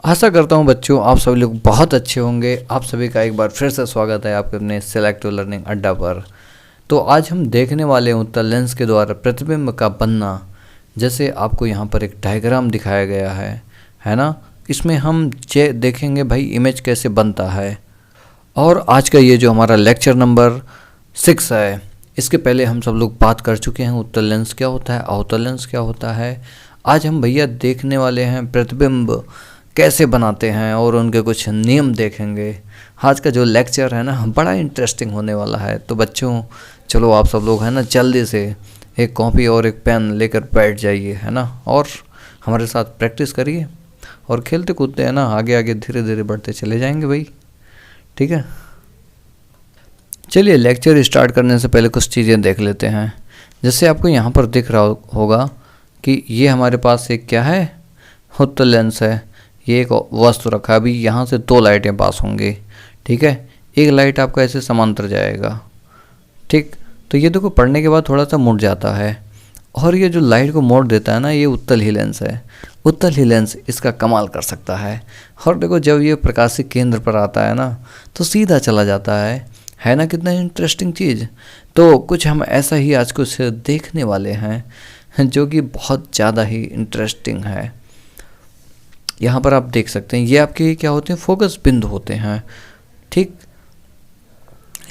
आशा करता हूँ बच्चों आप सभी लोग बहुत अच्छे होंगे। आप सभी का एक बार फिर से स्वागत है आपके अपने सेलेक्टिव लर्निंग अड्डा पर। तो आज हम देखने वाले हैं उत्तल लेंस के द्वारा प्रतिबिंब का बनना। जैसे आपको यहाँ पर एक डायग्राम दिखाया गया है ना। इसमें हम देखेंगे भाई इमेज कैसे बनता है। और आज का ये जो हमारा लेक्चर नंबर 6 है, इसके पहले हम सब लोग बात कर चुके हैं उत्तल लेंस क्या होता है, अवतल लेंस क्या होता है। आज हम भैया देखने वाले हैं प्रतिबिंब कैसे बनाते हैं और उनके कुछ नियम देखेंगे। आज का जो लेक्चर है ना बड़ा इंटरेस्टिंग होने वाला है। तो बच्चों चलो आप सब लोग है ना जल्दी से एक कॉपी और एक पेन लेकर बैठ जाइए है ना, और हमारे साथ प्रैक्टिस करिए और खेलते कूदते है ना आगे आगे धीरे धीरे बढ़ते चले जाएंगे भाई। ठीक है, चलिए लेक्चर स्टार्ट करने से पहले कुछ चीज़ें देख लेते हैं। जैसे आपको यहाँ पर दिख रहा होगा कि ये हमारे पास एक क्या है, उत्तल लेंस है। ये एक वस्तु रखा है। अभी यहाँ से दो लाइटें पास होंगी। ठीक है, एक लाइट आपका ऐसे समांतर जाएगा। ठीक, तो ये देखो पढ़ने के बाद थोड़ा सा मुड़ जाता है और ये जो लाइट को मोड़ देता है ना, ये उत्तल ही लेंस है। उत्तल ही लेंस इसका कमाल कर सकता है। और देखो जब ये प्रकाशिक केंद्र पर आता है ना तो सीधा चला जाता है ना। कितना इंटरेस्टिंग चीज़। तो कुछ हम ऐसा ही आज कुछ देखने वाले हैं जो कि बहुत ज़्यादा ही इंटरेस्टिंग है। यहाँ पर आप देख सकते हैं ये आपके क्या होते हैं, फोकस बिंदु होते हैं। ठीक,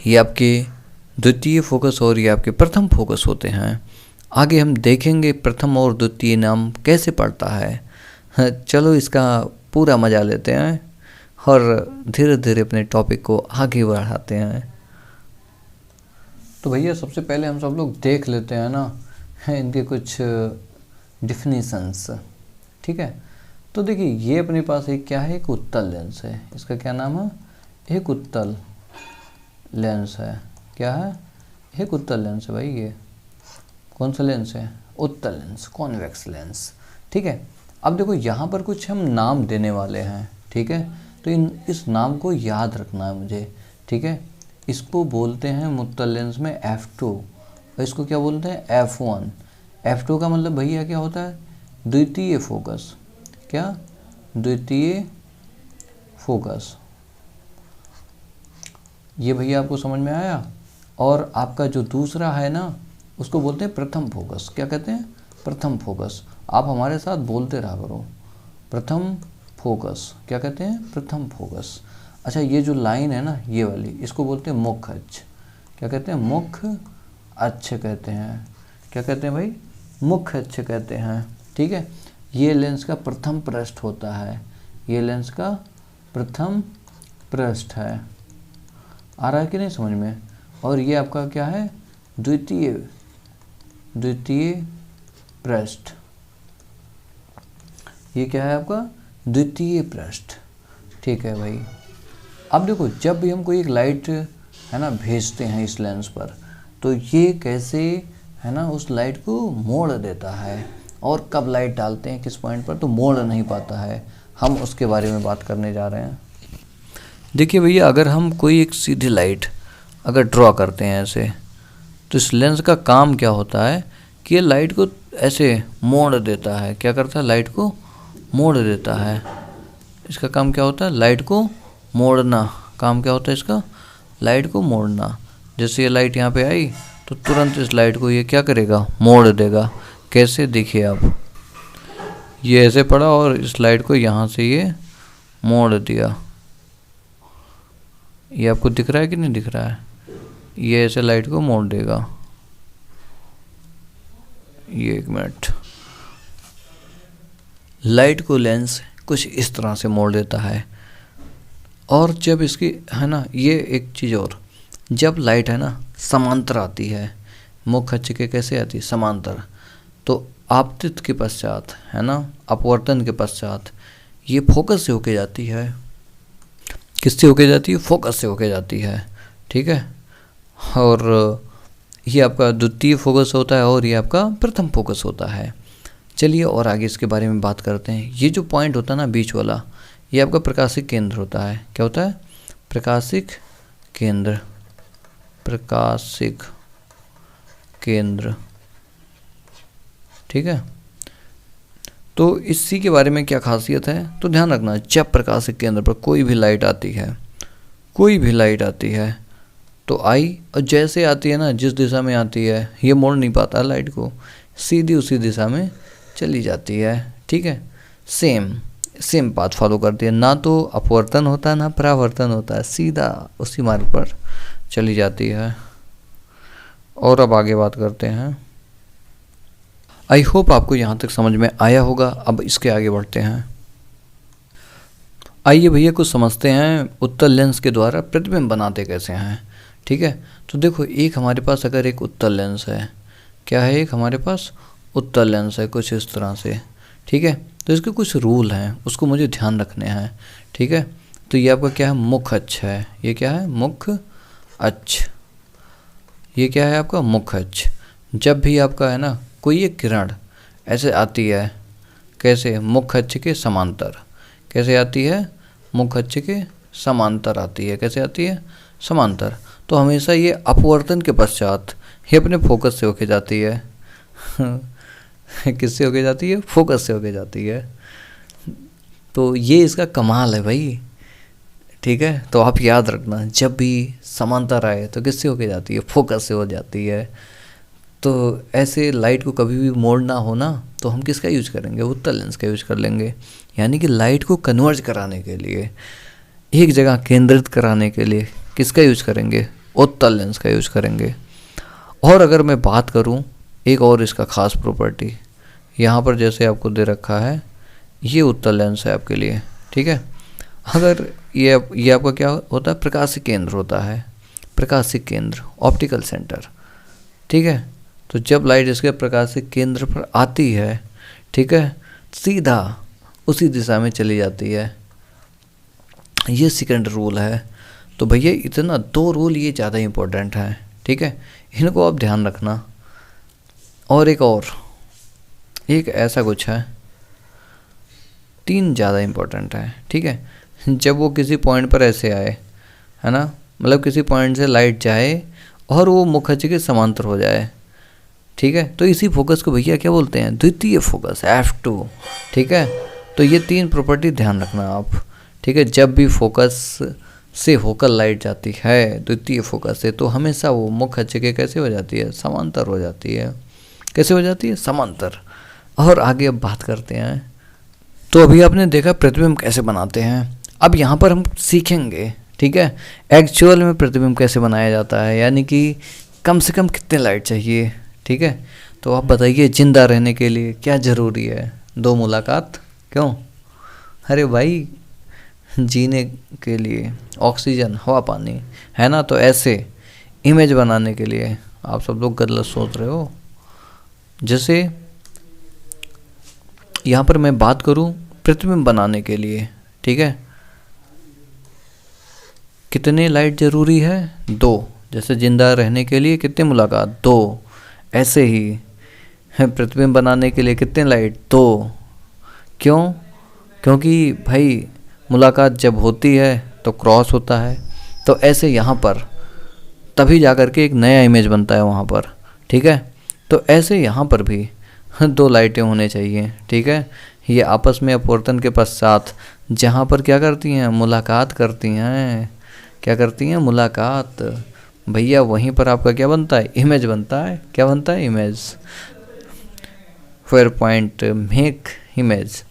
ये आपके द्वितीय फोकस और ये आपके प्रथम फोकस होते हैं। आगे हम देखेंगे प्रथम और द्वितीय नाम कैसे पड़ता है। चलो इसका पूरा मजा लेते हैं और धीरे धीरे अपने टॉपिक को आगे बढ़ाते हैं। तो भैया सबसे पहले हम सब लोग देख लेते हैं ना इनके कुछ डिफिनीशंस। ठीक है, तो देखिए ये अपने पास एक क्या है, एक उत्तल लेंस है। इसका क्या नाम है, एक उत्तल लेंस है। क्या है, एक उत्तल लेंस है भाई। ये कौन सा लेंस है, उत्तल लेंस, कॉन्वेक्स लेंस। ठीक है, अब देखो यहाँ पर कुछ हम नाम देने वाले हैं। ठीक है, तो इस नाम को याद रखना है मुझे। ठीक है, इसको बोलते हैं उत्तल लेंस में F2 और इसको क्या बोलते हैं F1। F2 का मतलब भैया क्या होता है, द्वितीय फोकस। क्या, द्वितीय फोकस। ये भैया आपको समझ में आया। और आपका जो दूसरा है ना उसको बोलते हैं प्रथम फोकस। क्या कहते हैं, प्रथम फोकस। आप हमारे साथ बोलते रहा करो, प्रथम फोकस। क्या कहते हैं, प्रथम फोकस। अच्छा, ये जो लाइन है ना ये वाली, इसको बोलते हैं मुख्य अक्ष। क्या कहते हैं, मुख्य अक्ष कहते हैं। क्या कहते हैं भाई, मुख्य अक्ष कहते हैं। ठीक है, ये लेंस का प्रथम पृष्ठ होता है। ये लेंस का प्रथम पृष्ठ है। आ रहा है कि नहीं समझ में। और ये आपका क्या है, द्वितीय पृष्ठ। ये क्या है आपका, द्वितीय पृष्ठ। ठीक है भाई। अब देखो जब भी हम कोई एक लाइट है ना भेजते हैं इस लेंस पर, तो ये कैसे है ना उस लाइट को मोड़ देता है। और कब लाइट डालते हैं किस पॉइंट पर तो मोड़ नहीं पाता है, हम उसके बारे में बात करने जा रहे हैं। देखिए भैया अगर हम कोई एक सीधी लाइट अगर ड्रॉ करते हैं ऐसे, तो इस लेंस का काम क्या होता है कि ये लाइट को ऐसे मोड़ देता है। क्या करता है, लाइट को मोड़ देता है। इसका काम क्या होता है, लाइट को मोड़ना। काम क्या होता है इसका, लाइट को मोड़ना। जैसे ये लाइट यहाँ पे आई तो तुरंत इस लाइट को ये क्या करेगा, मोड़ देगा। कैसे, देखिए आप, ये ऐसे पड़ा और इस लाइट को यहाँ से ये मोड़ दिया। ये आपको दिख रहा है कि नहीं दिख रहा है, ये ऐसे लाइट को मोड़ देगा। ये एक मिनट, लाइट को लेंस कुछ इस तरह से मोड़ देता है। और जब इसकी है ना ये एक चीज़ और, जब लाइट है ना समांतर आती है, मुख्य अक्ष के कैसे आती है, समांतर, तो आपतित के पश्चात है ना, अपवर्तन के पश्चात ये फोकस से होके जाती है। किससे होके जाती है, फोकस से होके जाती है। ठीक है, और ये आपका द्वितीय फोकस होता है और ये आपका प्रथम फोकस होता है। चलिए और आगे इसके बारे में बात करते हैं। ये जो पॉइंट होता है ना बीच वाला, ये आपका प्रकाशिक केंद्र होता है। क्या होता है, प्रकाशिक केंद्र। प्रकाशिक केंद्र। ठीक है, तो इस सी के बारे में क्या खासियत है, तो ध्यान रखना, जब प्रकाशिक केंद्र पर कोई भी लाइट आती है, कोई भी लाइट आती है तो आई, और जैसे आती है ना, जिस दिशा में आती है, ये मोड़ नहीं पाता लाइट को, सीधी उसी दिशा में चली जाती है। ठीक है, सेम पाथ फॉलो करती है, ना तो अपवर्तन होता है ना परावर्तन होता है, सीधा उसी मार्ग पर चली जाती है। और अब आगे बात करते हैं। आई होप आपको यहाँ तक समझ में आया होगा। अब इसके आगे बढ़ते हैं। आइए भैया कुछ समझते हैं उत्तल लेंस के द्वारा प्रतिबिंब बनाते कैसे हैं। ठीक है, तो देखो, एक हमारे पास अगर एक उत्तल लेंस है, क्या है, एक हमारे पास उत्तल लेंस है कुछ इस तरह से। ठीक है, तो इसके कुछ रूल हैं, उसको मुझे ध्यान रखने हैं। ठीक है, तो ये आपका क्या है, मुख्य अक्ष है। ये क्या है, मुख्य अक्ष। ये क्या है आपका, मुख्य अक्ष। जब भी आपका है ना कोई एक किरण ऐसे आती है, कैसे, मुख्य अक्ष के समांतर। कैसे आती है, मुख्य अक्ष के समांतर आती है। कैसे आती है, समांतर। तो हमेशा ये अपवर्तन के पश्चात ये अपने फोकस से होके जाती है। किससे होके जाती है, फोकस से होके जाती है। तो ये इसका कमाल है भाई। ठीक है, तो आप याद रखना, जब भी समांतर आए तो किससे होके जाती है, फोकस से हो जाती है। तो ऐसे लाइट को कभी भी मोड़ना हो ना, तो हम किसका यूज करेंगे, उत्तल लेंस का यूज कर लेंगे। यानी कि लाइट को कन्वर्ज कराने के लिए, एक जगह केंद्रित कराने के लिए किसका यूज करेंगे, उत्तल लेंस का यूज करेंगे। और अगर मैं बात करूं एक और इसका खास प्रॉपर्टी, यहाँ पर जैसे आपको दे रखा है, ये उत्तल लेंस है आपके लिए। ठीक है, अगर ये आपका क्या होता है, प्रकाशिक केंद्र होता है, प्रकाशिक केंद्र, ऑप्टिकल सेंटर। ठीक है, तो जब लाइट इसके प्रकाशिक केंद्र पर आती है, ठीक है, सीधा उसी दिशा में चली जाती है। ये सेकंड रूल है। तो भैया इतना 2 रूल ये ज़्यादा इम्पोर्टेंट है। ठीक है, इनको आप ध्यान रखना। और एक ऐसा कुछ है, 3 ज़्यादा इम्पोर्टेंट है। ठीक है, जब वो किसी पॉइंट पर ऐसे आए, है ना, मतलब किसी पॉइंट से लाइट जाए और वो मुख्य अक्ष के समांतर हो जाए। ठीक है, तो इसी फोकस को भैया क्या बोलते हैं, द्वितीय फोकस, F2। ठीक है, तो ये 3 प्रॉपर्टी ध्यान रखना आप। ठीक है, जब भी फोकस से होकर लाइट जाती है द्वितीय फोकस से, तो हमेशा वो मुख्य अक्ष के कैसे हो जाती है, समांतर हो जाती है। कैसे हो जाती है, समांतर। और आगे अब बात करते हैं। तो अभी आपने देखा प्रतिबिंब कैसे बनाते हैं। अब यहाँ पर हम सीखेंगे, ठीक है, एक्चुअल में प्रतिबिंब कैसे बनाया जाता है, यानी कि कम से कम कितने लाइट चाहिए। ठीक है, तो आप बताइए, जिंदा रहने के लिए क्या ज़रूरी है, 2 मुलाकात। क्यों, अरे भाई, जीने के लिए ऑक्सीजन, हवा, पानी, है ना। तो ऐसे इमेज बनाने के लिए आप सब लोग गलत सोच रहे हो। जैसे यहाँ पर मैं बात करूँ प्रतिबिंब बनाने के लिए, ठीक है, कितने लाइट ज़रूरी है, 2। जैसे जिंदा रहने के लिए कितने मुलाकात, 2। ऐसे ही है प्रतिबिंब बनाने के लिए कितने लाइट, 2। क्यों, क्योंकि भाई मुलाकात जब होती है तो क्रॉस होता है। तो ऐसे यहाँ पर तभी जाकर के एक नया इमेज बनता है वहाँ पर। ठीक है, तो ऐसे यहाँ पर भी 2 लाइटें होने चाहिए। ठीक है, ये आपस में अपवर्तन के पश्चात जहाँ पर क्या करती हैं, मुलाकात करती हैं। क्या करती हैं, मुलाकात। भैया वहीं पर आपका क्या बनता है, इमेज बनता है। क्या बनता है, image. Fair point, make image.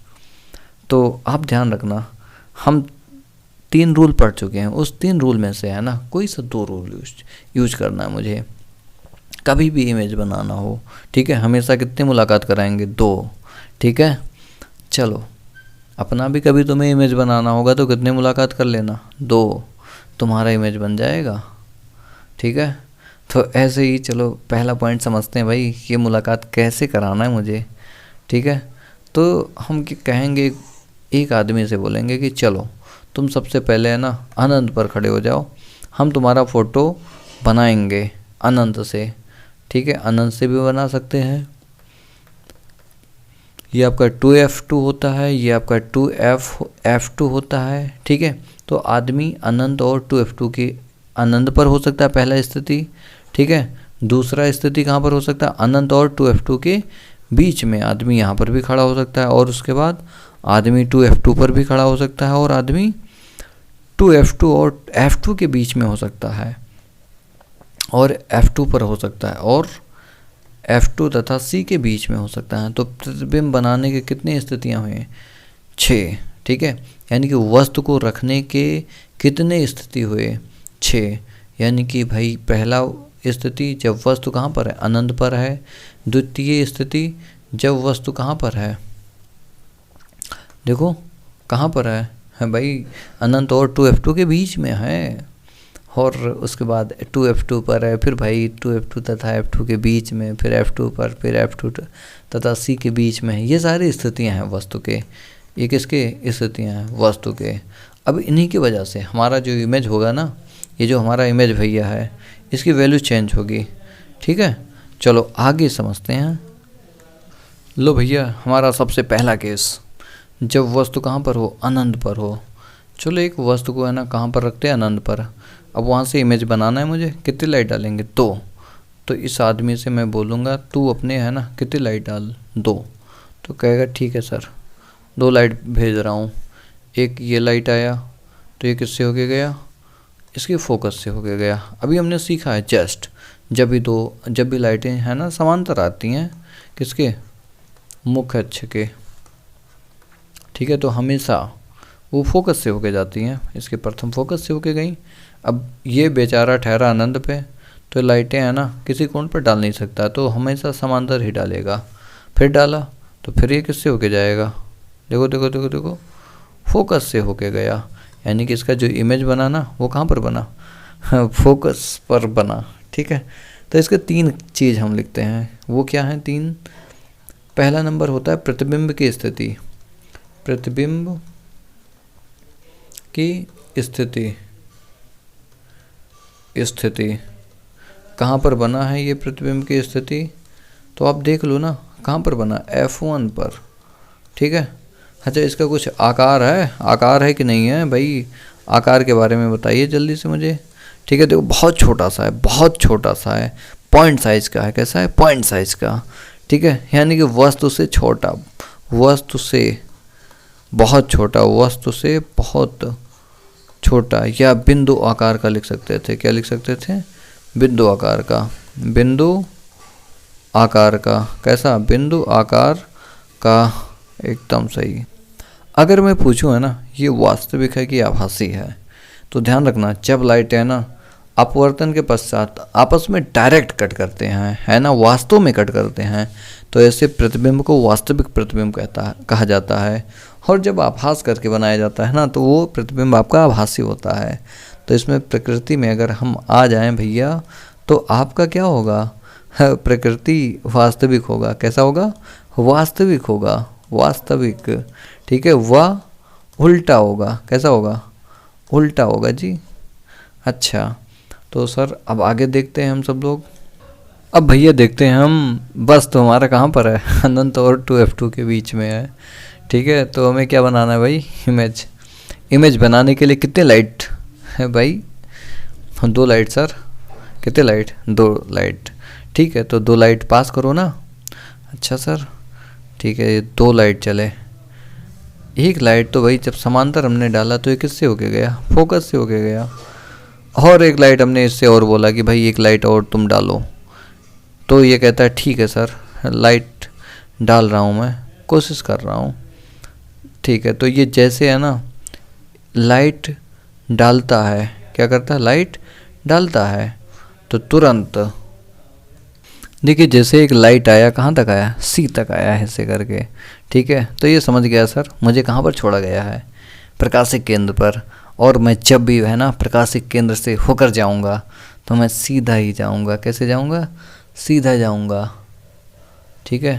तो आप ध्यान रखना, हम 3 रूल पढ़ चुके हैं, उस 3 रूल में से है ना कोई सा 2 रूल यूज करना है मुझे, कभी भी इमेज बनाना हो। ठीक है, हमेशा कितने मुलाकात कराएंगे, 2। ठीक है, चलो अपना भी कभी तुम्हें इमेज बनाना होगा तो कितने मुलाकात कर लेना, 2, तुम्हारा इमेज बन जाएगा। ठीक है, तो ऐसे ही चलो पहला पॉइंट समझते हैं भाई, ये मुलाकात कैसे कराना है मुझे। ठीक है, तो हम कहेंगे, एक आदमी से बोलेंगे कि चलो तुम सबसे पहले है ना अनंत पर खड़े हो जाओ, हम तुम्हारा फ़ोटो बनाएंगे अनंत से। ठीक है, अनंत से भी बना सकते हैं। ये आपका 2F2 होता है, ये आपका 2F2 होता है। ठीक है, तो आदमी अनंत और 2F2 की अनंत पर हो सकता है पहला स्थिति। ठीक है, दूसरा स्थिति कहाँ पर हो सकता है, अनंत और 2F2 के बीच में आदमी यहाँ पर भी खड़ा हो सकता है, और उसके बाद आदमी 2F2 पर भी खड़ा हो सकता है, और आदमी 2F2 और F2 के बीच में हो सकता है, और F2 पर हो सकता है, और F2 तथा C के बीच में हो सकता है। तो प्रतिबिंब बनाने के कितनी स्थितियाँ हुई? 6। ठीक है, यानी कि वस्तु को रखने के कितने स्थिति हुए? 6। यानी कि भाई पहला स्थिति जब वस्तु कहाँ पर है? अनंत पर है। द्वितीय स्थिति जब वस्तु कहाँ पर है? देखो कहाँ पर है भाई? अनंत और 2F2 के बीच में है। और उसके बाद 2F2 पर है, फिर भाई 2F2 तथा F2 के बीच में, फिर F2 पर, फिर F2 तथा C के बीच में है। ये सारी स्थितियाँ हैं वस्तु के। ये किसके स्थितियाँ हैं? वस्तु के। अब इन्हीं की वजह से हमारा जो इमेज होगा ना, ये जो हमारा इमेज भैया है, इसकी वैल्यू चेंज होगी। ठीक है, चलो आगे समझते हैं। लो भैया, हमारा सबसे पहला केस, जब वस्तु कहाँ पर हो? अनंत पर हो। चलो एक वस्तु को है ना कहाँ पर रखते हैं? अनंत पर। अब वहाँ से इमेज बनाना है मुझे। कितनी लाइट डालेंगे? 2। तो इस आदमी से मैं बोलूँगा तू अपने है ना कितनी लाइट डाल? 2। तो कहेगा ठीक है सर, 2 लाइट भेज रहा हूँ। एक ये लाइट आया, तो ये किससे होके गया? इसके फोकस से होके गया। अभी हमने सीखा है जस्ट, जब भी लाइटें हैं ना समांतर आती हैं, किसके? मुख्य अक्ष के। ठीक है, तो हमेशा वो फोकस से होके जाती हैं। इसके प्रथम फोकस से होके गई। अब ये बेचारा ठहरा अनंत पे, तो लाइटें हैं ना किसी कोण पर डाल नहीं सकता, तो हमेशा समांतर ही डालेगा। फिर डाला तो फिर ये किससे होके जाएगा? देखो देखो देखो देखो, फोकस से होके गया। यानी कि इसका जो इमेज बना ना, वो कहाँ पर बना? फोकस पर बना। ठीक है, तो इसके 3 चीज़ हम लिखते हैं। वो क्या है 3? पहला नंबर होता है प्रतिबिंब की स्थिति। प्रतिबिंब की स्थिति कहाँ पर बना है ये प्रतिबिंब की स्थिति? तो आप देख लो ना कहाँ पर बना? F1 पर। ठीक है, अच्छा इसका कुछ आकार है कि नहीं है भाई? आकार के बारे में बताइए जल्दी से मुझे। ठीक है, देखो बहुत छोटा सा है, पॉइंट साइज का है। कैसा है? पॉइंट साइज का। ठीक है, यानी कि वस्तु से बहुत छोटा, या बिंदु आकार का लिख सकते थे। क्या लिख सकते थे? बिंदु आकार का। कैसा? बिंदु आकार का, एकदम सही। अगर मैं पूछूँ है ना ये वास्तविक है कि आभासी है, तो ध्यान रखना जब लाइट है ना अपवर्तन के पश्चात आपस में डायरेक्ट कट करते हैं, है ना, वास्तव में कट करते हैं, तो ऐसे प्रतिबिंब को वास्तविक प्रतिबिंब कहा जाता है। और जब आभास करके बनाया जाता है ना, तो वो प्रतिबिंब आपका आभासी होता है। तो इसमें प्रकृति में अगर हम आ जाएं भैया, तो आपका क्या होगा? प्रकृति वास्तविक होगा। कैसा होगा? वास्तविक होगा, वास्तविक। ठीक है, वह उल्टा होगा। कैसा होगा? उल्टा होगा जी। अच्छा, तो सर अब आगे देखते हैं हम सब लोग। अब भैया देखते हैं हम, बस तो हमारा कहाँ पर है? अनंत और 2F2 के बीच में है। ठीक है, तो हमें क्या बनाना है भाई? इमेज बनाने के लिए कितने लाइट है भाई? 2 लाइट सर। कितने लाइट? 2 लाइट। ठीक है, तो 2 लाइट पास करो ना। अच्छा सर, ठीक है, ये 2 लाइट चले। एक लाइट तो भाई जब समांतर हमने डाला तो ये किससे होके गया? फोकस से होके गया। और एक लाइट हमने इससे और बोला कि भाई एक लाइट और तुम डालो, तो ये कहता है ठीक है सर, लाइट डाल रहा हूँ, मैं कोशिश कर रहा हूँ। ठीक है, तो ये जैसे है ना लाइट डालता है, क्या करता है? लाइट डालता है, तो तुरंत देखिए जैसे एक लाइट आया, कहाँ तक आया? C तक आया है ऐसे करके। ठीक है, तो ये समझ गया सर मुझे कहाँ पर छोड़ा गया है? प्रकाशिक केंद्र पर। और मैं जब भी है ना प्रकाशिक केंद्र से होकर जाऊंगा तो मैं सीधा ही जाऊंगा। कैसे जाऊंगा? सीधा जाऊंगा। ठीक है,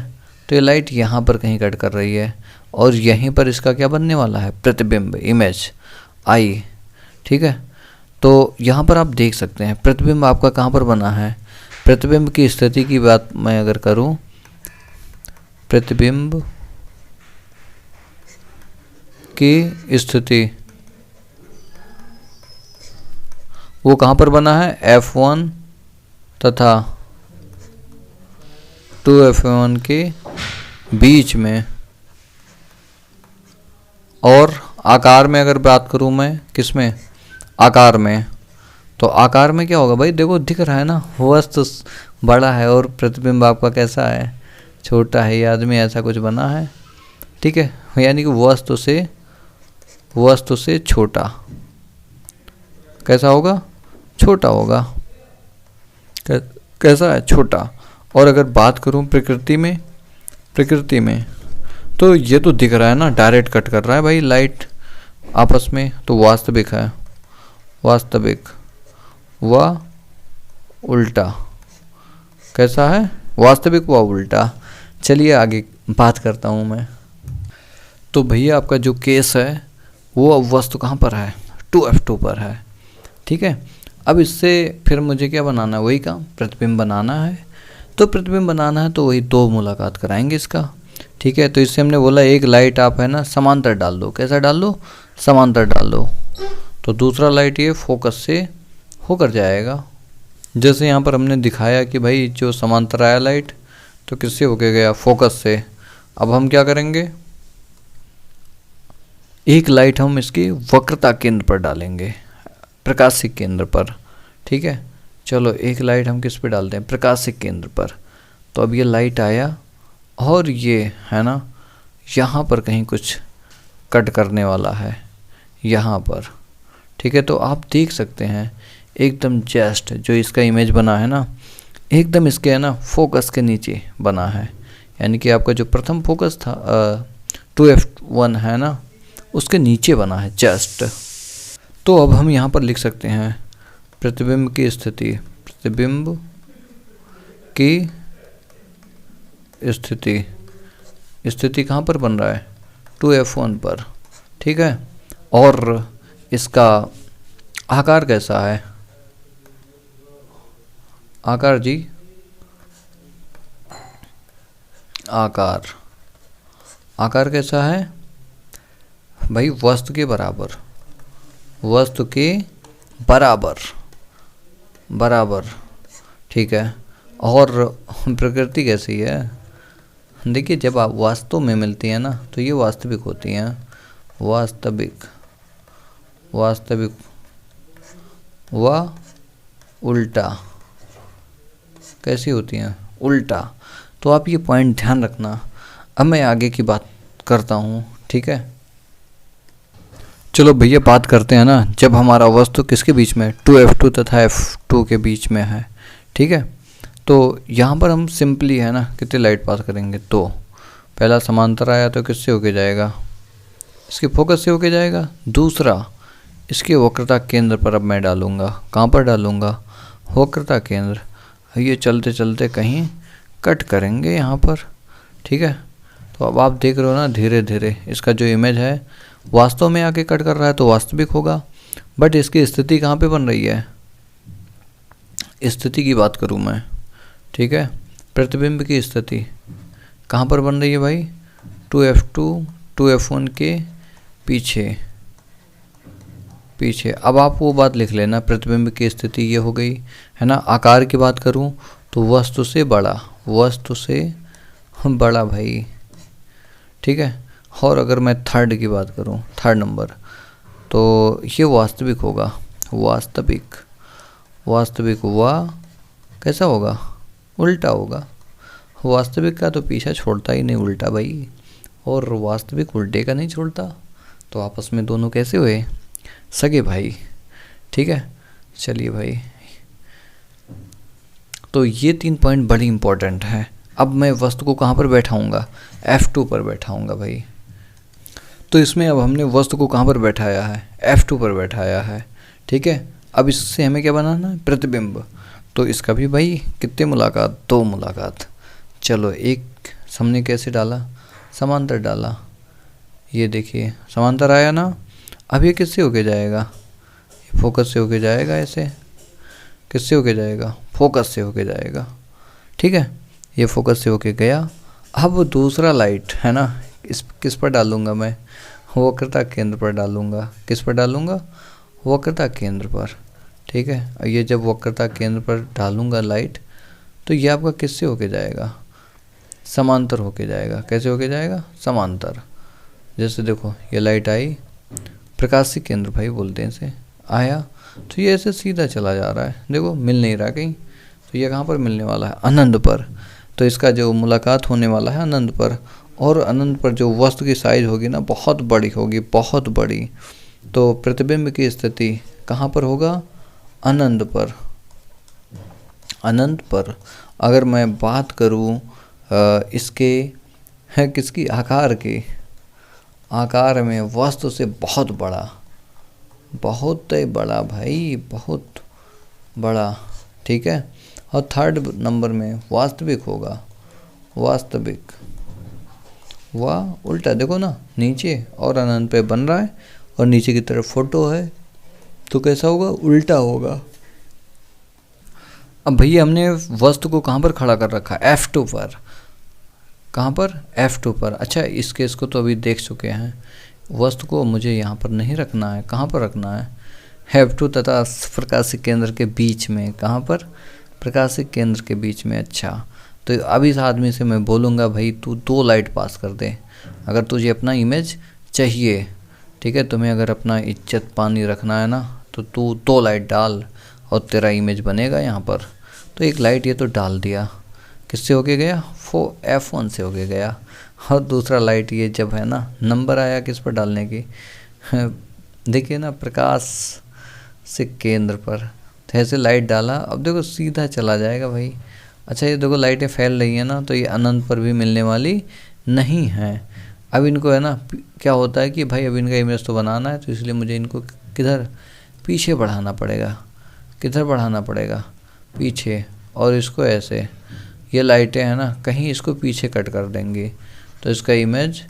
तो ये लाइट यहाँ पर कहीं कट कर रही है, और यहीं पर इसका क्या बनने वाला है? प्रतिबिंब, इमेज आई। ठीक है, तो यहाँ पर आप देख सकते हैं प्रतिबिंब आपका कहाँ पर बना है। प्रतिबिंब की स्थिति की बात मैं अगर करूँ, प्रतिबिंब की स्थिति वो कहाँ पर बना है? F1 तथा 2F1 के बीच में, और आकार में अगर बात करूँ मैं, किस में, आकार में, तो आकार में क्या होगा भाई, देखो दिख रहा है ना, वस्तु बड़ा है और प्रतिबिंब आपका कैसा है, छोटा है। ये आदमी ऐसा कुछ बना है, ठीक है, यानी कि वस्तु से छोटा, कैसा होगा, छोटा होगा, कैसा है, छोटा। और अगर बात करूं प्रकृति में, तो ये तो दिख रहा है ना, डायरेक्ट कट कर रहा है भाई लाइट आपस में, तो वास्तविक है, वास्तविक व उल्टा, कैसा है, वास्तविक व उल्टा। चलिए आगे बात करता हूँ मैं। तो भैया आपका जो केस है वो अब वस्तु कहाँ पर है, 2F2 पर है, ठीक है। अब इससे फिर मुझे क्या बनाना है, वही काम, प्रतिबिंब बनाना है। तो प्रतिबिंब बनाना है तो वही दो मुलाकात कराएंगे इसका, ठीक है। तो इससे हमने बोला एक लाइट आप है ना समांतर डाल दो, कैसा डाल दो, समांतर डाल दो, तो दूसरा लाइट ये फोकस से होकर जाएगा। जैसे यहाँ पर हमने दिखाया कि भाई जो समांतर आया लाइट तो किससे होके गया, फोकस से। अब हम क्या करेंगे, एक लाइट हम इसकी वक्रता केंद्र पर डालेंगे, प्रकाशिक केंद्र पर, ठीक है। चलो एक लाइट हम किस पे डालते हैं, प्रकाशिक केंद्र पर। तो अब ये लाइट आया और ये है ना यहाँ पर कहीं कुछ कट करने वाला है, यहाँ पर, ठीक है। तो आप देख सकते हैं एकदम जस्ट जो इसका इमेज बना है ना, एकदम इसके है ना फोकस के नीचे बना है, यानी कि आपका जो प्रथम फोकस था 2F1 है ना, उसके नीचे बना है जस्ट। तो अब हम यहाँ पर लिख सकते हैं प्रतिबिंब की स्थिति, प्रतिबिंब की स्थिति कहाँ पर बन रहा है, 2F1 पर, ठीक है। और इसका आकार कैसा है, आकार जी, आकार कैसा है भाई, वस्तु के बराबर, वस्तु के बराबर, ठीक है। और प्रकृति कैसी है, देखिए जब आप वास्तव में मिलती हैं ना तो ये वास्तविक होती हैं, वास्तविक व उल्टा कैसी होती हैं, उल्टा। तो आप ये पॉइंट ध्यान रखना। अब मैं आगे की बात करता हूँ, ठीक है। चलो भैया बात करते हैं ना, जब हमारा वस्तु किसके बीच में, 2F2 तथा F2 के बीच में है, ठीक है। तो यहाँ पर हम सिंपली है ना कितने लाइट पास करेंगे, तो पहला समांतर आया तो किससे होके जाएगा, इसके फोकस से होके जाएगा। दूसरा इसके वक्रता केंद्र पर अब मैं डालूँगा, कहाँ पर डालूँगा, वक्रता केंद्र। ये चलते चलते कहीं कट करेंगे यहाँ पर, ठीक है। तो अब आप देख रहे हो ना धीरे धीरे इसका जो इमेज है वास्तव में आके कट कर रहा है तो वास्तविक होगा, बट इसकी स्थिति कहाँ पे बन रही है, स्थिति की बात करूँ मैं, ठीक है। प्रतिबिंब की स्थिति कहाँ पर बन रही है भाई, 2F2 2F1 के पीछे। अब आप वो बात लिख लेना, प्रतिबिंब की स्थिति ये हो गई है ना। आकार की बात करूं तो वस्तु से बड़ा भाई, ठीक है। और अगर मैं थर्ड की बात करूं, थर्ड नंबर, तो ये वास्तविक होगा, वास्तविक व कैसा होगा, उल्टा होगा। वास्तविक का तो पीछा छोड़ता ही नहीं उल्टा भाई, और वास्तविक उल्टे का नहीं छोड़ता। तो आपस में दोनों कैसे हुए, सगे भाई, ठीक है। चलिए भाई, तो ये 3 पॉइंट बड़ी इंपॉर्टेंट है। अब मैं वस्तु को कहाँ पर बैठाऊंगा, F2 पर बैठाऊंगा भाई। तो इसमें अब हमने वस्तु को कहाँ पर बैठाया है, F2 पर बैठाया है, ठीक है। अब इससे हमें क्या बनाना है, प्रतिबिंब। तो इसका भी भाई कितने मुलाकात, 2 मुलाकात। चलो एक हमने कैसे डाला, समांतर डाला, ये देखिए समांतर आया ना। अब ये किससे होके जाएगा, फोकस से होके जाएगा, ऐसे किससे होके जाएगा, फोकस से होके जाएगा, ठीक है। ये फोकस से होके गया। अब दूसरा लाइट है ना किस पर डालूंगा मैं, वक्रता केंद्र पर डालूंगा। किस पर डालूंगा, वक्रता केंद्र पर, ठीक है। और ये जब वक्रता केंद्र पर डालूंगा लाइट तो ये आपका किससे होके जाएगा, समांतर होके जाएगा। कैसे होके जाएगा? समांतर। जैसे देखो ये लाइट आई, प्रकाशिक केंद्र भाई बोलते हैं इसे, आया तो ये ऐसे सीधा चला जा रहा है, देखो मिल नहीं रहा कहीं, तो ये कहाँ पर मिलने वाला है? अनंत पर। तो इसका जो मुलाकात होने वाला है अनंत पर, और अनंत पर जो वस्तु की साइज होगी ना बहुत बड़ी होगी, बहुत बड़ी। तो प्रतिबिंब की स्थिति कहाँ पर होगा? अनंत पर। अनंत पर। अगर मैं बात करूँ इसके है किसकी? आकार की। आकार में वस्तु से बहुत बड़ा, बहुत ही बड़ा भाई, बहुत बड़ा, ठीक है। और थर्ड नंबर में वास्तविक होगा। वास्तविक, वाह उल्टा देखो ना, नीचे और अनंत पे बन रहा है और नीचे की तरफ फोटो है, तो कैसा होगा? उल्टा होगा। अब भैया हमने वस्तु को कहाँ पर खड़ा कर रखा? F2 पर। कहाँ पर? F2 पर। अच्छा इस केस को तो अभी देख चुके हैं, वस्तु को मुझे यहाँ पर नहीं रखना है। कहाँ पर रखना है? F2 तथा प्रकाशिक केंद्र के बीच में। कहाँ पर? प्रकाशिक केंद्र के बीच में। अच्छा तो अब इस आदमी से मैं बोलूँगा भाई तू 2 लाइट पास कर दे, अगर तुझे अपना इमेज चाहिए, ठीक है, तुम्हें अगर अपना इज्जत पानी रखना है ना, तो तू 2 लाइट डाल और तेरा इमेज बनेगा यहाँ पर। तो एक लाइट ये तो डाल दिया, किससे होके गया? F1 से होके गया। और दूसरा लाइट ये जब है ना, नंबर आया किस पर डालने की, देखिए ना, प्रकाश से केंद्र पर, तो ऐसे लाइट डाला, अब देखो सीधा चला जाएगा भाई। अच्छा ये देखो लाइटें फैल रही हैं ना, तो ये अनंत पर भी मिलने वाली नहीं है। अब इनको है ना, क्या होता है कि भाई अब इनका इमेज तो बनाना है, तो इसलिए मुझे इनको किधर? पीछे बढ़ाना पड़ेगा। किधर बढ़ाना पड़ेगा? पीछे। और इसको ऐसे, ये लाइटें हैं ना, कहीं इसको पीछे कट कर देंगे, तो इसका इमेज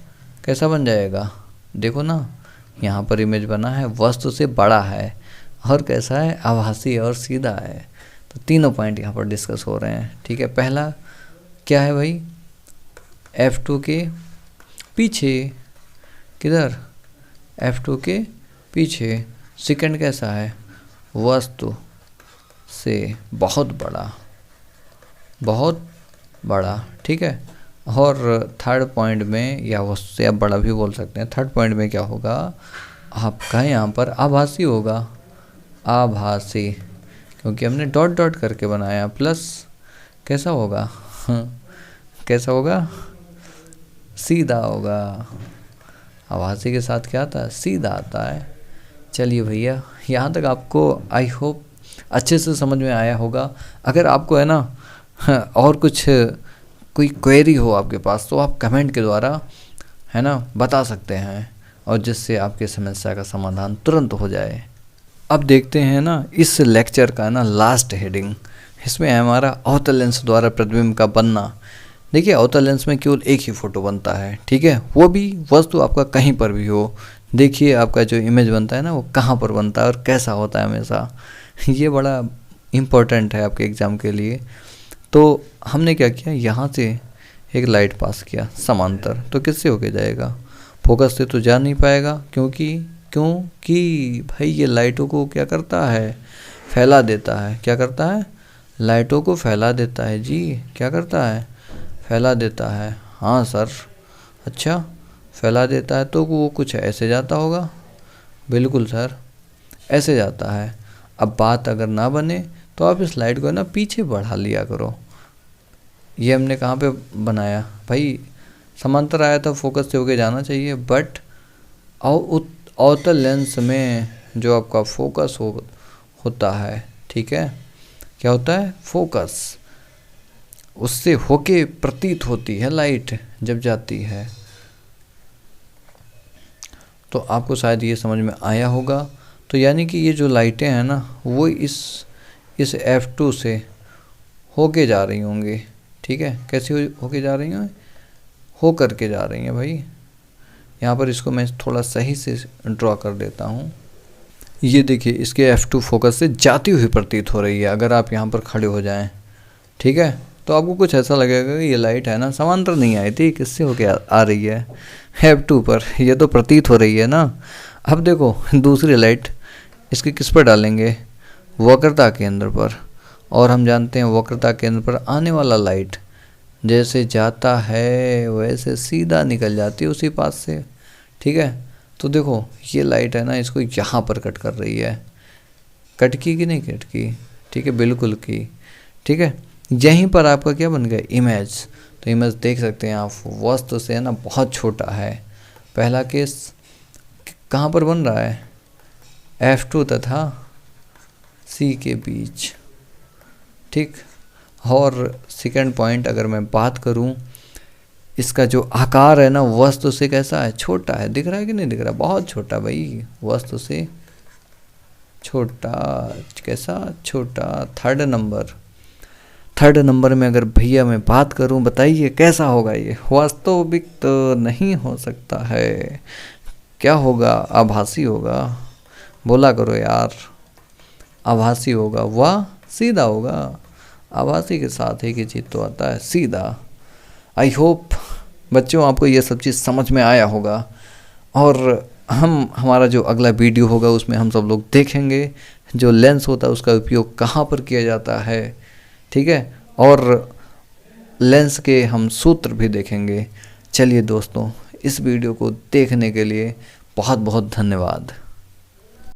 कैसा बन जाएगा? देखो ना यहाँ पर इमेज बना है, वस्तु से बड़ा है और कैसा है? आभासी और सीधा है। तो तीनों पॉइंट यहाँ पर डिस्कस हो रहे हैं, ठीक है। पहला क्या है भाई? F2 के पीछे। किधर? F2 के पीछे। सेकंड कैसा है? वस्तु से बहुत बड़ा, बहुत बड़ा, ठीक है। और थर्ड पॉइंट में, या वस्तु से आप बड़ा भी बोल सकते हैं, थर्ड पॉइंट में क्या होगा आपका? यहाँ पर आभासी होगा। आभासी, क्योंकि हमने डॉट डॉट करके बनाया, प्लस कैसा होगा? कैसा होगा? सीधा होगा। आभासी के साथ क्या आता है? सीधा आता है। चलिए भैया यहाँ तक आपको आई होप अच्छे से समझ में आया होगा। अगर आपको है ना और कुछ कोई क्वेरी हो आपके पास, तो आप कमेंट के द्वारा है ना बता सकते हैं, और जिससे आपकी समस्या का समाधान तुरंत हो जाए। अब देखते हैं ना इस लेक्चर का ना लास्ट हेडिंग, इसमें है हमारा अवतल लेंस द्वारा प्रतिबिंब का बनना। देखिए अवतल लेंस में केवल एक ही फ़ोटो बनता है, ठीक है, वो भी वस्तु आपका कहीं पर भी हो। देखिए आपका जो इमेज बनता है ना, वो कहाँ पर बनता है और कैसा होता है हमेशा, ये बड़ा इम्पोर्टेंट है आपके एग्ज़ाम के लिए। तो हमने क्या किया, यहाँ से एक लाइट पास किया समांतर, तो किससे होके जाएगा? फोकस से तो जा नहीं पाएगा, क्योंकि भाई ये लाइटों को क्या करता है? फैला देता है। क्या करता है? लाइटों को फैला देता है जी। क्या करता है? फैला देता है। हाँ सर, अच्छा फैला देता है, तो वो कुछ ऐसे जाता होगा। बिल्कुल सर, ऐसे जाता है। अब बात अगर ना बने तो आप इस लाइट को ना पीछे बढ़ा लिया करो। ये हमने कहाँ पे बनाया भाई? समांतर आया था, फोकस से होके जाना चाहिए, बट अवतल लेंस में जो आपका फोकस होता है, ठीक है, क्या होता है? फोकस, उससे होके प्रतीत होती है लाइट जब जाती है। तो आपको शायद ये समझ में आया होगा। तो यानी कि ये जो लाइटें हैं ना, वो इस F2 से होके जा रही होंगी, ठीक है। कैसे होके जा रही हैं? हो करके जा रही हैं भाई। यहाँ पर इसको मैं थोड़ा सही से ड्रॉ कर देता हूँ। ये देखिए इसके F2 फोकस से जाती हुई प्रतीत हो रही है। अगर आप यहाँ पर खड़े हो जाएं, ठीक है, तो आपको कुछ ऐसा लगेगा कि ये लाइट है ना समांतर नहीं आई थी, किससे होके आ रही है? F2 पर। ये तो प्रतीत हो रही है ना। अब देखो दूसरी लाइट इसके किस पर डालेंगे? वक्रता केंद्र पर। और हम जानते हैं वक्रता केंद्र पर आने वाला लाइट जैसे जाता है वैसे सीधा निकल जाती है उसी पास से। ठीक है, तो देखो ये लाइट है ना, इसको यहाँ पर कट कर रही है। कट की कि नहीं कट की? ठीक है, बिल्कुल की। ठीक है, यहीं पर आपका क्या बन गया, इमेज। तो इमेज देख सकते हैं आप, वस्तु से है ना बहुत छोटा है। पहला केस कहाँ पर बन रहा है, F2 तथा C के बीच। ठीक, और सेकंड पॉइंट अगर मैं बात करूं, इसका जो आकार है ना वस्तु से कैसा है, छोटा है। दिख रहा है कि नहीं दिख रहा, बहुत छोटा भाई, वस्तु से छोटा। कैसा छोटा? थर्ड नंबर में अगर भैया मैं बात करूं, बताइए कैसा होगा ये, वास्तविक तो नहीं हो सकता है। क्या होगा, आभासी होगा। बोला करो यार, आभासी होगा, वह सीधा होगा। आभासी के साथ एक ही चीज़ तो आता है, सीधा। आई होप बच्चों आपको ये सब चीज़ समझ में आया होगा, और हमारा जो अगला वीडियो होगा उसमें हम सब लोग देखेंगे जो लेंस होता है उसका उपयोग कहाँ पर किया जाता है। ठीक है, और लेंस के हम सूत्र भी देखेंगे। चलिए दोस्तों, इस वीडियो को देखने के लिए बहुत बहुत धन्यवाद।